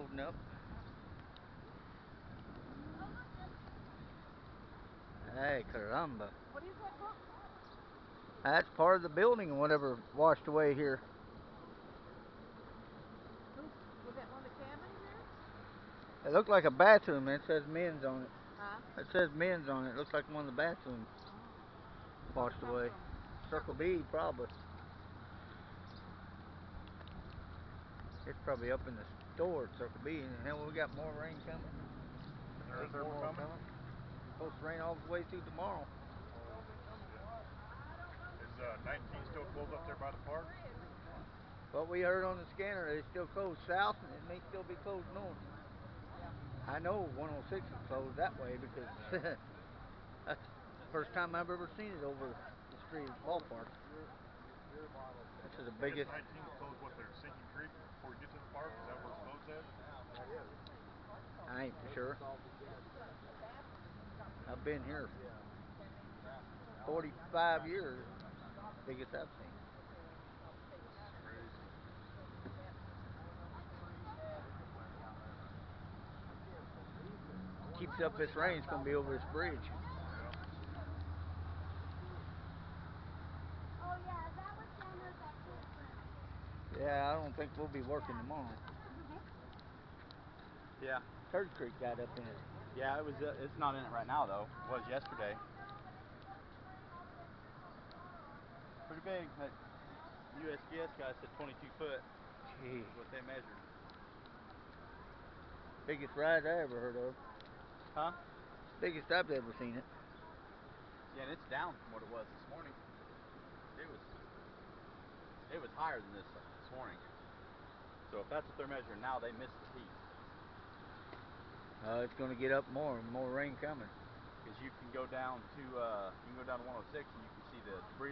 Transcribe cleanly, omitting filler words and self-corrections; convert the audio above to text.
holding up. Hey, caramba. What is that book? That's part of the building and whatever washed away here. Was that one of the cabins It looked like a bathroom. It says men's on it. there? Huh? It says men's on it. It looks like one of the bathrooms Oh. washed away. Circle B, probably. It's probably up in the store at Circle B. And hell, we got more rain coming. Is there more coming? It's supposed to rain all the way through tomorrow. Is 19 still closed up there by the park? What we heard on the scanner, it's still closed south and it may still be closed north. I know 106 is closed that way because that's the first time I've ever seen it over the street at the ballpark. This is the biggest. 19 is closed what there, Sinking Creek before you get to the park? Is that where it's closed at? I ain't for sure. I've been here 45 years, biggest I've seen. Keeps up this rain, it's going to be over this bridge. Oh yeah, that was down there back there. Yeah, I don't think we'll be working tomorrow. Yeah. Third Creek got up in it. Yeah, it was. It's not in it right now though. It was yesterday. Pretty big. That USGS guy said 22 foot. Gee. Is what they measured. Biggest rise I ever heard of. Huh? Biggest I've ever seen it. Yeah, and it's down from what it was this morning. It was higher than this morning. So if that's what they're measuring now, they missed the peak. It's going to get up more rain coming. Because you can go down to 106 and you can see the debris